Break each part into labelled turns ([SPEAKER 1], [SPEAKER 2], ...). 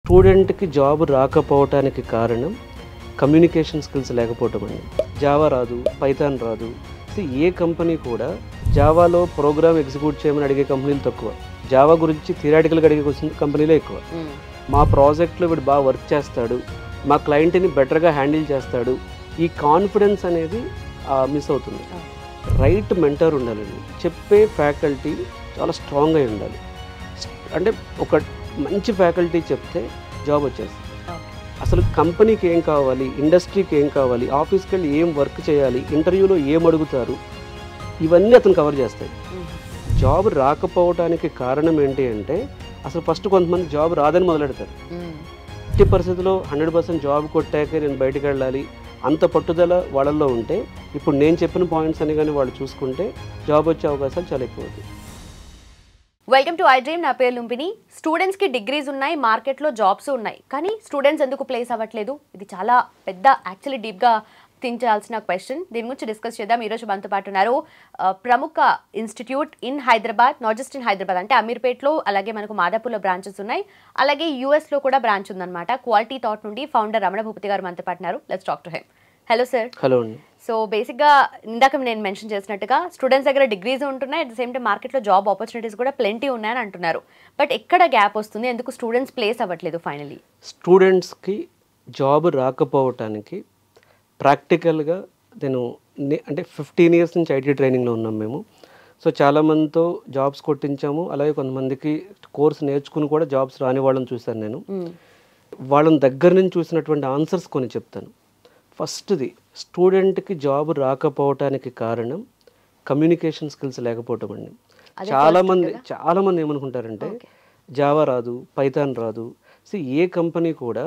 [SPEAKER 1] స్టూడెంట్కి జాబ్ రాకపోవటానికి కారణం communication skills లేకపోవటం అండి. జావా రాదు, పైథాన్ రాదు. ఏ కంపెనీ కూడా జావాలో ప్రోగ్రామ్ ఎగ్జిక్యూట్ చేయమని అడిగే కంపెనీలు తక్కువ, జావా గురించి థియరాటికల్గా అడిగే కంపెనీలే ఎక్కువ. మా ప్రాజెక్ట్లో వీడు బాగా వర్క్ చేస్తాడు, మా క్లయింట్ని బెటర్గా హ్యాండిల్ చేస్తాడు, ఈ కాన్ఫిడెన్స్ అనేది మిస్ అవుతుంది. రైట్ మెంటర్ ఉండాలండి, చెప్పే ఫ్యాకల్టీ చాలా స్ట్రాంగ్ అయి ఉండాలి. అంటే ఒక మంచి ఫ్యాకల్టీ చెప్తే జాబ్ వచ్చేస్తుంది. అసలు కంపెనీకి ఏం కావాలి, ఇండస్ట్రీకి ఏం కావాలి, ఆఫీస్కి వెళ్ళి ఏం వర్క్ చేయాలి, ఇంటర్వ్యూలో ఏం అడుగుతారు, ఇవన్నీ అతను కవర్ చేస్తాయి. జాబ్ రాకపోవడానికి కారణం ఏంటి అంటే అసలు ఫస్ట్ కొంతమంది జాబ్ రాదని మొదలెడతారు. ఎట్టి పరిస్థితుల్లో 100% జాబ్ కొట్టాకే నేను బయటకు వెళ్ళాలి అంత పట్టుదల వాళ్ళల్లో ఉంటే, ఇప్పుడు నేను చెప్పిన పాయింట్స్ అని కానీ వాళ్ళు చూసుకుంటే జాబ్ వచ్చే అవకాశాలు చాలా ఎక్కువ అవుతాయి.
[SPEAKER 2] Welcome to I dream. నా పేరు లుంబిని. స్టూడెంట్స్కి డిగ్రీస్ ఉన్నాయి, మార్కెట్లో జాబ్స్ ఉన్నాయి, కానీ స్టూడెంట్స్ ఎందుకు ప్లేస్ అవ్వట్లేదు? ఇది చాలా పెద్ద యాక్చువల్లీ డీప్గా థింక్ చేయాల్సిన క్వశ్చన్. దీని గురించి డిస్కస్ చేద్దాం. ఈరోజు మనతో పాటు ఉన్నారు ప్రముఖ institute in Hyderabad, not just in Hyderabad, అంటే అమీర్పేట్లో, అలాగే మనకు మాదాపూర్లో బ్రాంచెస్ ఉన్నాయి, అలాగే యూఎస్లో కూడా బ్రాంచ్ ఉందన్నమాట. క్వాలిటీ థాట్ నుండి ఫౌండర్ రమణ భూపతి గారు మనతో పాటు ఉన్నారు. Let's talk to him. Hello sir.
[SPEAKER 1] Hello అండి.
[SPEAKER 2] సో బేసిక్గా ఇందాక నేను మెన్షన్ చేసినట్టుగా స్టూడెంట్స్ దగ్గర డిగ్రీస్ ఉంటున్నాయి, అట్ ద సేమ్ టైం మార్కెట్లో జాబ్ ఆపర్చునిటీస్ కూడా ప్లెంటీ ఉన్నాయని అంటున్నారు. బట్ ఎక్కడ గ్యాప్ వస్తుంది? ఎందుకు స్టూడెంట్స్ ప్లేస్ అవ్వట్లేదు ఫైనలీ?
[SPEAKER 1] స్టూడెంట్స్కి జాబ్ రాకపోవటానికి ప్రాక్టికల్గా నేను అంటే 15 years నుంచి ఐటీ ట్రైనింగ్లో ఉన్నాం మేము. సో చాలామందితో జాబ్స్ కొట్టించాము, అలాగే కొంతమందికి కోర్స్ నేర్చుకుని కూడా జాబ్స్ రాని వాళ్ళని చూశాను నేను. వాళ్ళని దగ్గర నుంచి చూసినటువంటి ఆన్సర్స్ కొన్ని చెప్తాను. ఫస్ట్ది, స్టూడెంట్కి జాబ్ రాకపోవటానికి కారణం కమ్యూనికేషన్ స్కిల్స్ లేకపోవటం అండి. చాలామంది ఏమనుకుంటారంటే జావా రాదు, పైథాన్ రాదు. ఏ కంపెనీ కూడా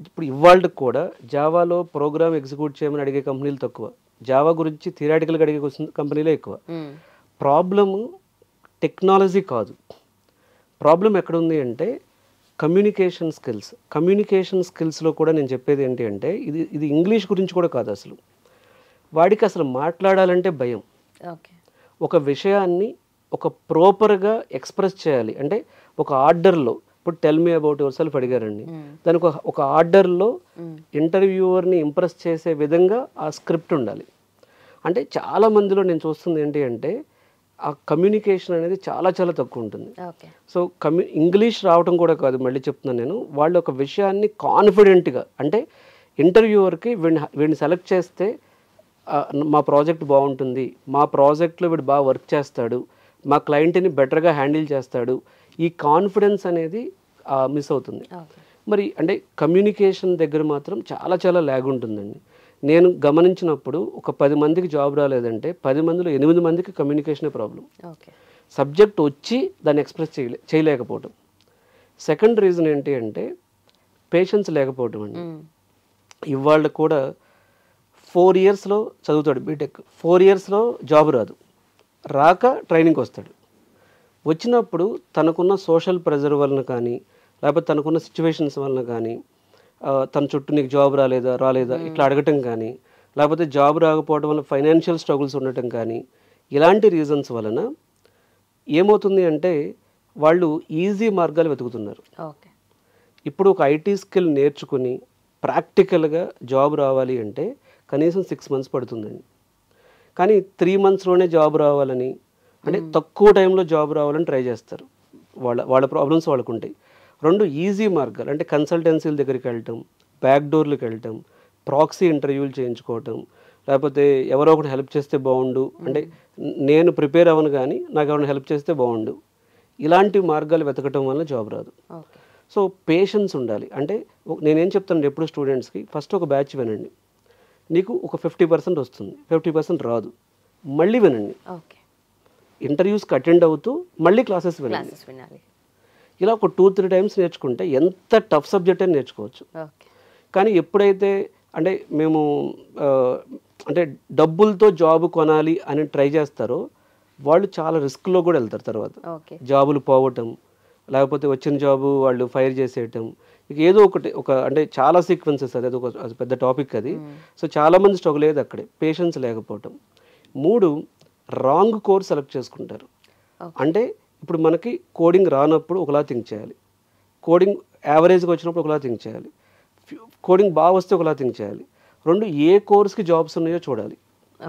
[SPEAKER 1] ఇప్పుడు ఇవాళకి కూడా జావాలో ప్రోగ్రామ్ ఎగ్జిక్యూట్ చేయమని అడిగే కంపెనీలు తక్కువ, జావా గురించి థియరాటికల్గా అడిగే కంపెనీలే ఎక్కువ. ప్రాబ్లము టెక్నాలజీ కాదు, ప్రాబ్లం ఎక్కడుంది అంటే కమ్యూనికేషన్ స్కిల్స్లో కూడా నేను చెప్పేది ఏంటి అంటే ఇది ఇంగ్లీష్ గురించి కూడా కాదు. అసలు వాడికి అసలు మాట్లాడాలంటే భయం. ఒక విషయాన్ని ఒక ప్రాపర్గా ఎక్స్ప్రెస్ చేయాలి అంటే ఒక ఆర్డర్లో, ఇప్పుడు tell me about your self అడిగారండి, దానికి ఒక ఆర్డర్లో ఇంటర్వ్యూవర్ని ఇంప్రెస్ చేసే విధంగా ఆ స్క్రిప్ట్ ఉండాలి. అంటే చాలా మందిలో నేను చూస్తుంది ఏంటి అంటే ఆ కమ్యూనికేషన్ అనేది చాలా చాలా తక్కువ ఉంటుంది. సో ఇంగ్లీష్ రావడం కూడా కాదు, మళ్ళీ చెప్తున్నాను నేను, వాళ్ళు ఒక విషయాన్ని కాన్ఫిడెంట్గా, అంటే ఇంటర్వ్యూవర్కి వీడిని సెలెక్ట్ చేస్తే మా ప్రాజెక్ట్ బాగుంటుంది, మా ప్రాజెక్ట్లో వీడు బాగా వర్క్ చేస్తాడు, మా క్లయింట్ని బెటర్గా హ్యాండిల్ చేస్తాడు, ఈ కాన్ఫిడెన్స్ అనేది మిస్ అవుతుంది. మరి అంటే కమ్యూనికేషన్ దగ్గర మాత్రం చాలా చాలా ల్యాగ్ ఉంటుందండి. నేను గమనించినప్పుడు ఒక 10 మందికి జాబ్ రాలేదంటే 10 మందిలో 8 మందికి కమ్యూనికేషనే ప్రాబ్లం. సబ్జెక్ట్ వచ్చి దాన్ని ఎక్స్ప్రెస్ చేయలేకపోవటం. సెకండ్ రీజన్ ఏంటి అంటే పేషెన్స్ లేకపోవటం అండి. ఇవాళ కూడా 4 yearsలో చదువుతాడు బీటెక్, 4 yearsలో జాబ్ రాక ట్రైనింగ్కి వస్తాడు. వచ్చినప్పుడు తనకున్న సోషల్ ప్రెజర్ వలన కానీ, లేకపోతే తనకున్న సిచ్యువేషన్స్ వలన కానీ, తన చుట్టూ నీకు జాబ్ రాలేదా ఇట్లా అడగటం కానీ, లేకపోతే జాబ్ రాకపోవడం వల్ల ఫైనాన్షియల్ స్ట్రగుల్స్ ఉండటం కానీ, ఇలాంటి రీజన్స్ వలన ఏమవుతుంది అంటే వాళ్ళు ఈజీ మార్గాలు వెతుకుతున్నారు. ఇప్పుడు ఒక ఐటీ స్కిల్ నేర్చుకుని ప్రాక్టికల్గా జాబ్ రావాలి అంటే కనీసం 6 months పడుతుందండి. కానీ 3 monthsలోనే జాబ్ రావాలని, అంటే తక్కువ టైంలో జాబ్ రావాలని ట్రై చేస్తారు. వాళ్ళ ప్రాబ్లమ్స్ వాళ్ళకు ఉంటాయి. 2 ఈజీ మార్గాలు అంటే కన్సల్టెన్సీల దగ్గరికి వెళ్ళటం, బ్యాక్ డోర్లకు వెళ్ళటం, ప్రాక్సీ ఇంటర్వ్యూలు చేయించుకోవటం, లేకపోతే ఎవరో ఒకటి హెల్ప్ చేస్తే బాగుండు, అంటే నేను ప్రిపేర్ అవ్వను కానీ నాకు ఎవరైనా హెల్ప్ చేస్తే బాగుండు, ఇలాంటి మార్గాలు వెతకటం వల్ల జాబ్ రాదు. సో పేషెన్స్ ఉండాలి. అంటే నేనేం చెప్తాను ఎప్పుడు స్టూడెంట్స్కి, ఫస్ట్ ఒక బ్యాచ్ వినండి, నీకు ఒక 50% వస్తుంది, 50% రాదు, మళ్ళీ వినండి, ఇంటర్వ్యూస్కి అటెండ్ అవుతూ మళ్ళీ క్లాసెస్ వినాలి. ఇలా ఒక 2-3 times నేర్చుకుంటే ఎంత టఫ్ సబ్జెక్ట్ అని నేర్చుకోవచ్చు. కానీ ఎప్పుడైతే అంటే మేము అంటే డబ్బులతో జాబ్ కొనాలి అని ట్రై చేస్తారో వాళ్ళు చాలా రిస్క్లో కూడా వెళ్తారు. తర్వాత జాబులు పోవటం, లేకపోతే వచ్చిన జాబు వాళ్ళు ఫైర్ చేసేయటం, ఏదో ఒక అంటే చాలా సీక్వెన్సెస్, అది ఒక పెద్ద టాపిక్ అది. సో చాలామంది స్ట్రగుల్ అయ్యేది అక్కడే, పేషెన్స్ లేకపోవటం. 3, రాంగ్ కోర్స్ సెలెక్ట్ చేసుకుంటారు. అంటే ఇప్పుడు మనకి కోడింగ్ రానప్పుడు ఒకలా థింక్ చేయాలి, కోడింగ్ యావరేజ్గా వచ్చినప్పుడు ఒకలా థింక్ చేయాలి, కోడింగ్ బాగా వస్తే ఒకలా థింక్ చేయాలి. 2 ఏ కోర్స్కి జాబ్స్ ఉన్నాయో చూడాలి.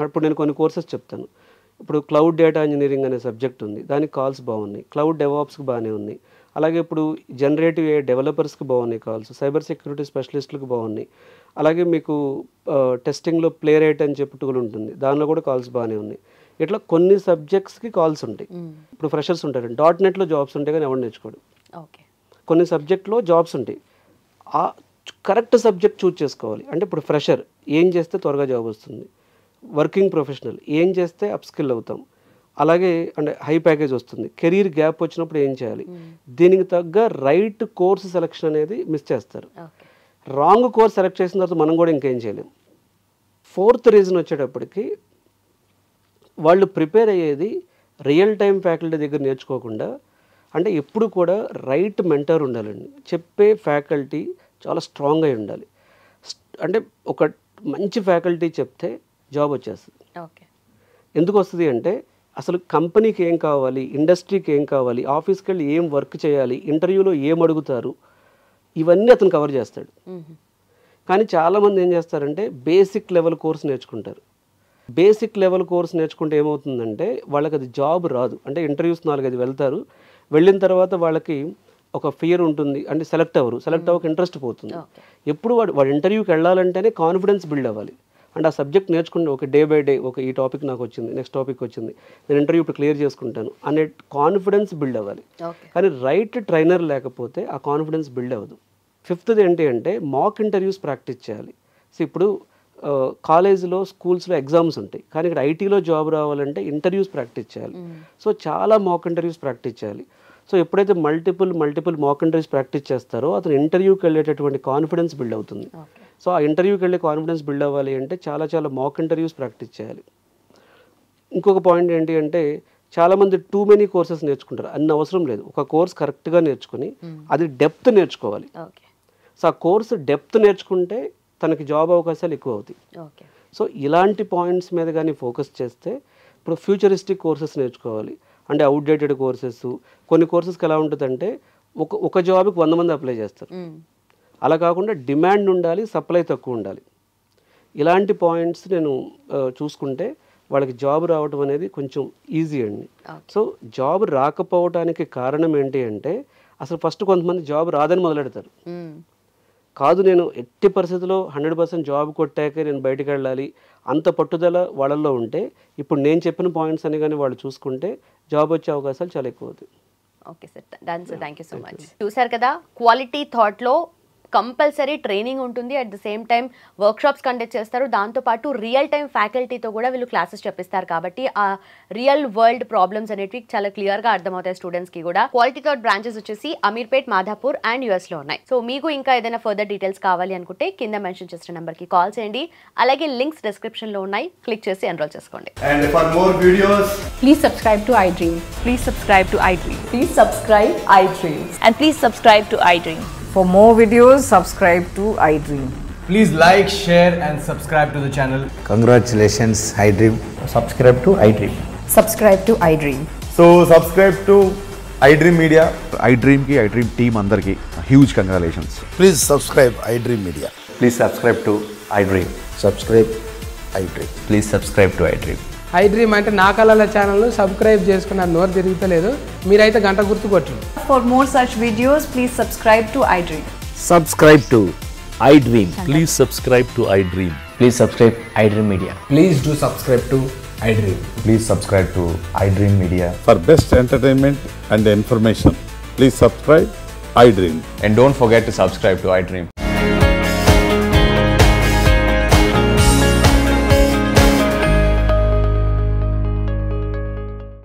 [SPEAKER 1] ఇప్పుడు నేను కొన్ని కోర్సెస్ చెప్తాను. ఇప్పుడు క్లౌడ్ డేటా ఇంజనీరింగ్ అనే సబ్జెక్ట్ ఉంది, దానికి కాల్స్ బాగున్నాయి. క్లౌడ్ డెవాప్స్కి బాగానే ఉన్నాయి. అలాగే ఇప్పుడు జనరేటివ్ ఏ డెవలపర్స్కి బాగున్నాయి కాల్స్, సైబర్ సెక్యూరిటీ స్పెషలిస్టులకు బాగున్నాయి. అలాగే మీకు టెస్టింగ్లో ప్లే రైట్ అని చెప్పి టూల్ ఉంటుంది, దానిలో కూడా కాల్స్ బాగానే ఉన్నాయి. ఇట్లా కొన్ని సబ్జెక్ట్స్కి కాల్స్ ఉంటాయి. ఇప్పుడు ఫ్రెషర్స్ ఉంటారు, .NETలో జాబ్స్ ఉంటాయి కానీ ఎవరు నేర్చుకోడు. కొన్ని సబ్జెక్ట్లో జాబ్స్ ఉంటాయి, ఆ కరెక్ట్ సబ్జెక్ట్ చూజ్ చేసుకోవాలి. అంటే ఇప్పుడు ఫ్రెషర్ ఏం చేస్తే త్వరగా జాబ్ వస్తుంది, వర్కింగ్ ప్రొఫెషనల్ ఏం చేస్తే అప్స్కిల్ అవుతాం, అలాగే అంటే హై ప్యాకేజ్ వస్తుంది, కెరీర్ గ్యాప్ వచ్చినప్పుడు ఏం చేయాలి, దీనికి తగ్గ రైట్ కోర్స్ సెలెక్షన్ అనేది మిస్ చేస్తారు. రాంగ్ కోర్స్ సెలెక్ట్ చేసిన తర్వాత మనం కూడా ఇంకేం చేయలేం. 4th రీజన్ వచ్చేటప్పటికి వాళ్ళు ప్రిపేర్ అయ్యేది రియల్ టైం ఫ్యాకల్టీ దగ్గర నేర్చుకోకుండా, అంటే ఎప్పుడు కూడా రైట్ మెంటర్ ఉండాలండి. చెప్పే ఫ్యాకల్టీ చాలా స్ట్రాంగ్ అయి ఉండాలి. అంటే ఒక మంచి ఫ్యాకల్టీ చెప్తే జాబ్ వచ్చేస్తుంది. ఎందుకు వస్తుంది అంటే అసలు కంపెనీకి ఏం కావాలి, ఇండస్ట్రీకి ఏం కావాలి, ఆఫీస్కి వెళ్ళి ఏం వర్క్ చేయాలి, ఇంటర్వ్యూలో ఏం అడుగుతారు, ఇవన్నీ అతను కవర్ చేస్తాడు. కానీ చాలామంది ఏం చేస్తారంటే బేసిక్ లెవెల్ కోర్స్ నేర్చుకుంటారు. బేసిక్ లెవెల్ కోర్స్ నేర్చుకుంటే ఏమవుతుందంటే వాళ్ళకి అది జాబ్ రాదు. అంటే ఇంటర్వ్యూస్ 4-5 వెళ్తారు, వెళ్ళిన తర్వాత వాళ్ళకి ఒక ఫియర్ ఉంటుంది, అంటే సెలెక్ట్ అవ్వక ఇంట్రెస్ట్ పోతుంది. ఎప్పుడు వాడు ఇంటర్వ్యూకి వెళ్ళాలంటేనే కాన్ఫిడెన్స్ బిల్డ్ అవ్వాలి. అంటే ఆ సబ్జెక్ట్ నేర్చుకుంటే ఒక డే బై డే ఒక ఈ టాపిక్ నాకు వచ్చింది, నెక్స్ట్ టాపిక్ వచ్చింది, నేను ఇంటర్వ్యూ ఇప్పుడు క్లియర్ చేసుకుంటాను అనే కాన్ఫిడెన్స్ బిల్డ్ అవ్వాలి. కానీ రైట్ ట్రైనర్ లేకపోతే ఆ కాన్ఫిడెన్స్ బిల్డ్ అవ్వదు. 5th ఏంటి అంటే మాక్ ఇంటర్వ్యూస్ ప్రాక్టీస్ చేయాలి. సో ఇప్పుడు కాలేజీలో స్కూల్స్లో ఎగ్జామ్స్ ఉంటాయి, కానీ ఇక్కడ ఐటీలో జాబ్ రావాలంటే ఇంటర్వ్యూస్ ప్రాక్టీస్ చేయాలి. సో చాలా మాక్ ఇంటర్వ్యూస్ ప్రాక్టీస్ చేయాలి. సో ఎప్పుడైతే మల్టిపుల్ మాక్ ఇంటర్వ్యూస్ ప్రాక్టీస్ చేస్తారో అతను ఇంటర్వ్యూకి వెళ్ళేటటువంటి కాన్ఫిడెన్స్ బిల్డ్ అవుతుంది. సో ఆ ఇంటర్వ్యూకి వెళ్ళే కాన్ఫిడెన్స్ బిల్డ్ అవ్వాలి అంటే చాలా మాక్ ఇంటర్వ్యూస్ ప్రాక్టీస్ చేయాలి. ఇంకొక పాయింట్ ఏంటి అంటే చాలామంది టూ మెనీ కోర్సెస్ నేర్చుకుంటారు, అన్ని అవసరం లేదు. ఒక కోర్స్ కరెక్ట్గా నేర్చుకుని అది డెప్త్ నేర్చుకోవాలి. సో ఆ కోర్సు డెప్త్ నేర్చుకుంటే తనకి జాబ్ అవకాశాలు ఎక్కువ అవుతాయి. సో ఇలాంటి పాయింట్స్ మీద కానీ ఫోకస్ చేస్తే ఇప్పుడు ఫ్యూచరిస్టిక్ కోర్సెస్ నేర్చుకోవాలి. అంటే అవుట్డేటెడ్ కోర్సెస్, కొన్ని కోర్సెస్కి ఎలా ఉంటుందంటే ఒక జాబ్కి 100 మంది అప్లై చేస్తారు. అలా కాకుండా డిమాండ్ ఉండాలి, సప్లై తక్కువ ఉండాలి. ఇలాంటి పాయింట్స్ నేను చూసుకుంటే వాళ్ళకి జాబ్ రావడం అనేది కొంచెం ఈజీ అండి. సో జాబ్ రాకపోవడానికి కారణం ఏంటి అంటే అసలు ఫస్ట్ కొంతమంది జాబ్ రాదని మొదలెడతారు. కాదు నేను ఎట్టి పరిస్థితుల్లో 100% జాబ్ కొట్టాకే నేను బయటకు వెళ్ళాలి అంత పట్టుదల వాళ్ళల్లో ఉంటే ఇప్పుడు నేను చెప్పిన పాయింట్స్ అని కానీ వాళ్ళు చూసుకుంటే జాబ్ వచ్చే అవకాశాలు చాలా ఎక్కువ అవుతాయి.
[SPEAKER 2] Okay sir, done sir, thank you so much. చూసారు కదా, క్వాలిటీ థాట్లో కంపల్సరీ ట్రైనింగ్ ఉంటుంది, at the same time workshops conduct చేస్తారు, దాంతోపాటు రియల్ టైం ఫ్యాకల్టీతో కూడా వీళ్ళు క్లాసెస్ చెప్పిస్తారు. కాబట్టి ఆ రియల్ వరల్డ్ ప్రాబ్లమ్స్ అనేవి చాలా క్లియర్గా అర్థమవుతాయి స్టూడెంట్స్కి కూడా. క్వాలిటీ థాట్ బ్రాంచెస్ వచ్చేసి అమీర్పేట్, మాధాపూర్ అండ్ యూఎస్లో ఉన్నాయి. సో మీకు ఇంకా ఏదైనా ఫర్దర్ డీటెయిల్స్ కావాలి అనుకుంటే కింద మెన్షన్ చేసిన నెంబర్కి కాల్ చేయండి. అలాగే లింక్స్ డిస్క్రిప్షన్లో ఉన్నాయి, క్లిక్ చేసి ఎన్రోల్ చేసుకోండి.
[SPEAKER 3] And for more videos,
[SPEAKER 4] please subscribe to iDream.
[SPEAKER 5] Please subscribe to iDream.
[SPEAKER 4] Please subscribe iDream.
[SPEAKER 5] And please subscribe to iDream.
[SPEAKER 4] For more videos, subscribe to iDream.
[SPEAKER 3] please like, share and subscribe to the channel.
[SPEAKER 6] Congratulations, iDream.
[SPEAKER 7] Subscribe to iDream.
[SPEAKER 4] Subscribe to iDream.
[SPEAKER 7] So subscribe to iDream Media.
[SPEAKER 8] iDream ki iDream team andarki huge congratulations.
[SPEAKER 6] Please subscribe iDream Media.
[SPEAKER 7] Please subscribe to iDream.
[SPEAKER 6] Subscribe iDream.
[SPEAKER 7] Please subscribe to iDream.
[SPEAKER 9] iDream అంటే నా కళల channel subscribe చేసుకున్న నోరు తిరుగుతలేదు, మీరైతే గంట గుర్తు కొట్టండి.
[SPEAKER 4] For more such videos, please subscribe to iDream.
[SPEAKER 10] Subscribe to iDream.
[SPEAKER 11] Please subscribe to iDream.
[SPEAKER 7] Please subscribe iDream Media.
[SPEAKER 3] Please do subscribe to iDream.
[SPEAKER 7] Please subscribe to iDream Media.
[SPEAKER 8] For best entertainment and information, please subscribe iDream.
[SPEAKER 7] And don't forget to subscribe to iDream.